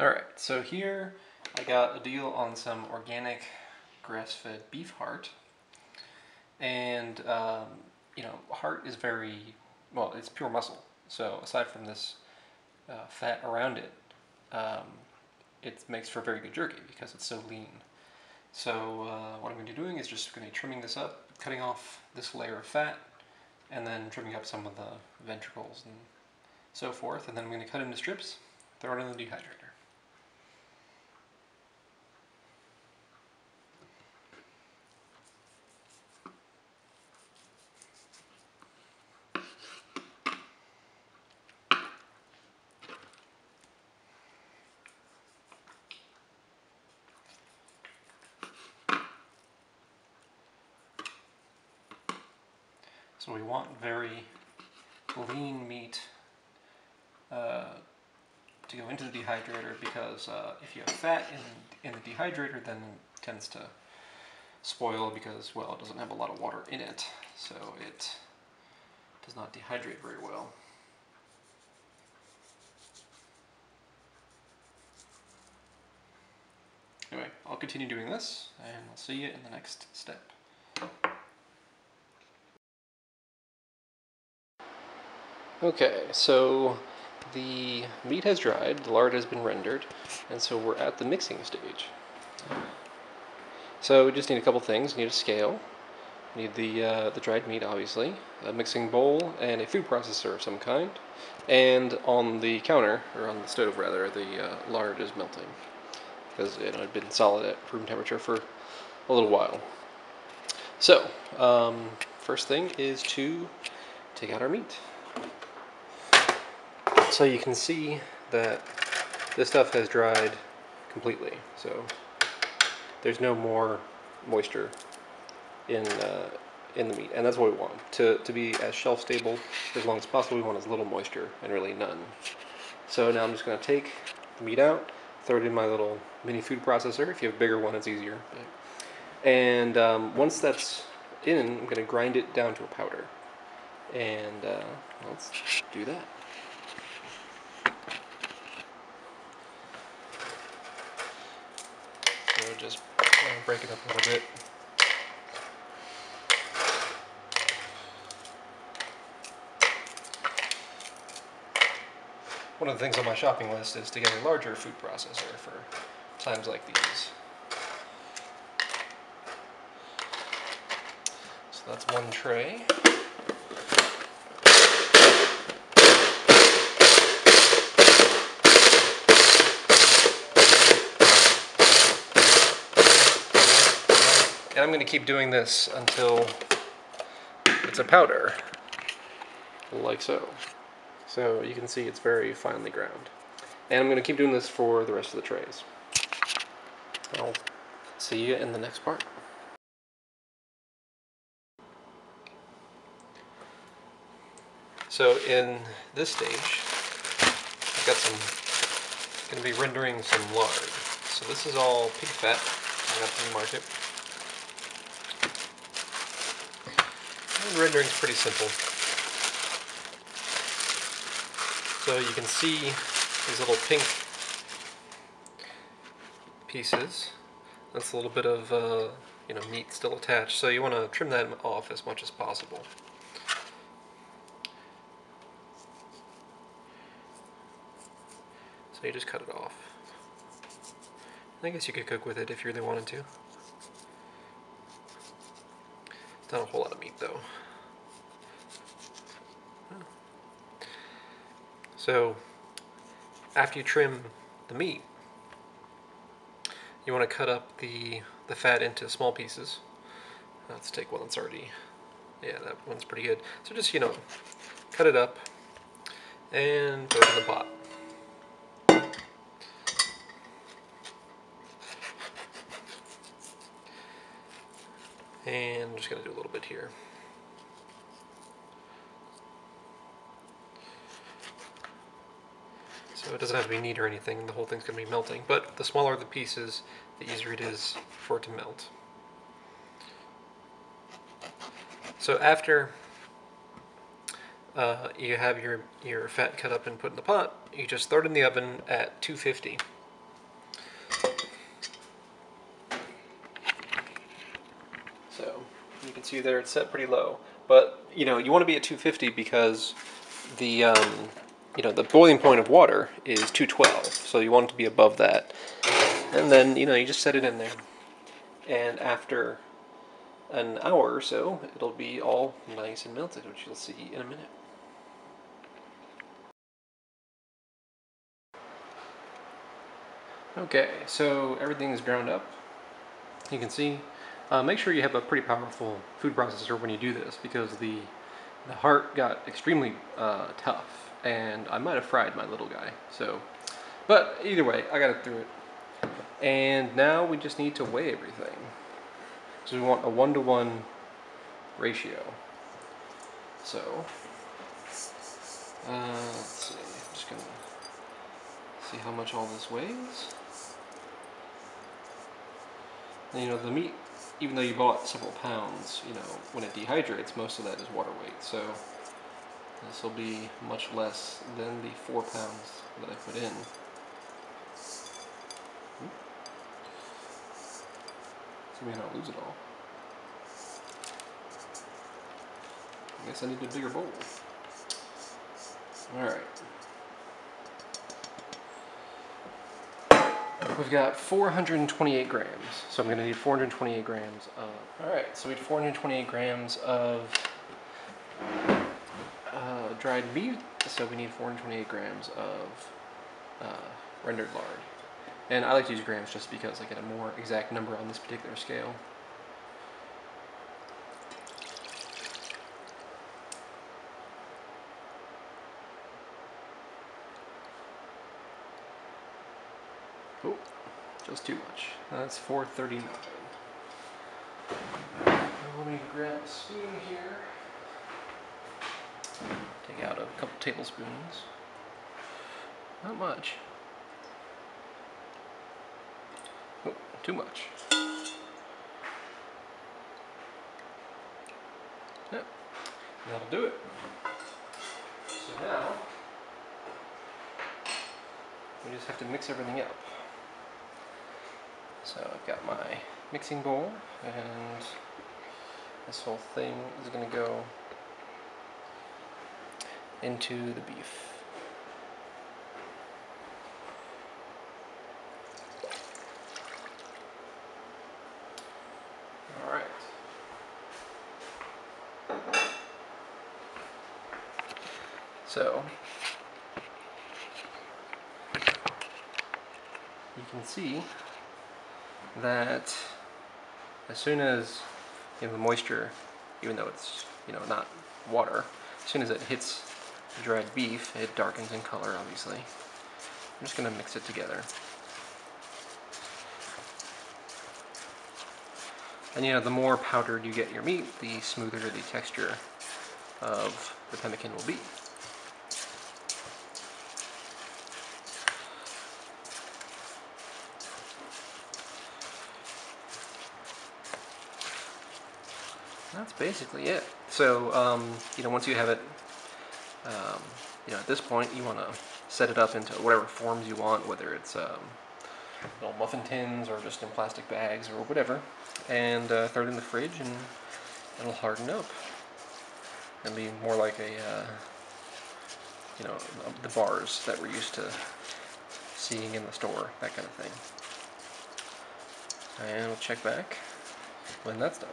Alright, so here I got a deal on some organic grass-fed beef heart. And, heart is well, it's pure muscle. So aside from this fat around it, it makes for very good jerky because it's so lean. So what I'm going to be doing is just going to be trimming this up, cutting off this layer of fat, and then trimming up some of the ventricles and so forth. And then I'm going to cut it into strips, throw it in the dehydrator. So we want very lean meat to go into the dehydrator because if you have fat in the dehydrator, then it tends to spoil because, well, it doesn't have a lot of water in it, so it does not dehydrate very well. Anyway, I'll continue doing this, and I'll see you in the next step. Okay, so the meat has dried, the lard has been rendered, and so we're at the mixing stage. So we just need a couple things. We need a scale, we need the dried meat, obviously, a mixing bowl, and a food processor of some kind. And on the counter, or on the stove rather, the lard is melting because it had been solid at room temperature for a little while. So, first thing is to take out our meat. So you can see that this stuff has dried completely, so there's no more moisture in the meat, and that's what we want. To be as shelf stable as long as possible, we want as little moisture and really none. So now I'm just going to take the meat out, throw it in my little mini food processor. If you have a bigger one, it's easier. And once that's in, I'm going to grind it down to a powder. And let's do that. So just break it up a little bit. One of the things on my shopping list is to get a larger food processor for times like these. So that's one tray. And I'm going to keep doing this until it's a powder, like so. So you can see it's very finely ground. And I'm going to keep doing this for the rest of the trays. I'll see you in the next part. So in this stage, I've got going to be rendering some lard. So this is all pig fat I got from the market. And rendering's pretty simple. So you can see these little pink pieces. That's a little bit of meat still attached. So you want to trim that off as much as possible. So you just cut it off. I guess you could cook with it if you really wanted to. Not a whole lot of meat though. So after you trim the meat, you want to cut up the fat into small pieces. Let's take one that's already, yeah, that one's pretty good. So just, cut it up and throw it in the pot. And I'm just going to do a little bit here. So it doesn't have to be neat or anything, the whole thing's going to be melting, but the smaller the pieces, the easier it is for it to melt. So after you have your fat cut up and put in the pot, you just throw it in the oven at 250 see there it's set pretty low. But, you know, you want to be at 250 because the, you know, the boiling point of water is 212. So you want it to be above that. And then, you know, you just set it in there. And after an hour or so, it'll be all nice and melted, which you'll see in a minute. Okay, so everything is ground up. You can see. Make sure you have a pretty powerful food processor when you do this, because the heart got extremely tough, and I might have fried my little guy. So, but either way, I got it through it. And now we just need to weigh everything. So we want a 1-to-1 ratio. So, let's see. I'm just gonna see how much all this weighs. And, you know, the meat, even though you bought several pounds, you know, when it dehydrates, most of that is water weight. So this will be much less than the 4 pounds that I put in. So we may not lose it all. I guess I need a bigger bowl. Alright. We've got 428 grams, so I'm going to need 428 grams of... Alright, so we need 428 grams of dried beef, so we need 428 grams of rendered lard. And I like to use grams just because I get a more exact number on this particular scale. Oh, just too much. That's 439. Let me grab a spoon here. Take out a couple tablespoons. Not much. Oh, too much. Yep, that'll do it. So now, we just have to mix everything up. So I've got my mixing bowl, and this whole thing is going to go into the beef. Alright. So, you can see that as soon as, you know, the moisture, even though it's, you know, not water, as soon as it hits the dried beef, it darkens in color, obviously. I'm just going to mix it together. And, you know, the more powdered you get your meat, the smoother the texture of the pemmican will be. That's basically it. So, you know, once you have it, you know, at this point, you want to set it up into whatever forms you want, whether it's little muffin tins or just in plastic bags or whatever, and throw it in the fridge, and it'll harden up and be more like a, you know, the bars that we're used to seeing in the store, that kind of thing. And we'll check back when that's done.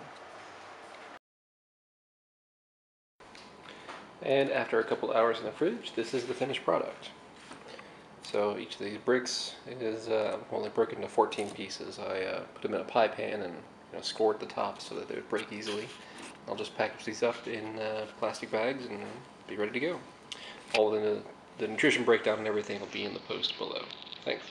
And after a couple hours in the fridge, this is the finished product. So each of these bricks is only broken into 14 pieces. I put them in a pie pan and, you know, scored the top so that they would break easily. I'll just package these up in plastic bags and be ready to go. All the nutrition breakdown and everything will be in the post below. Thanks.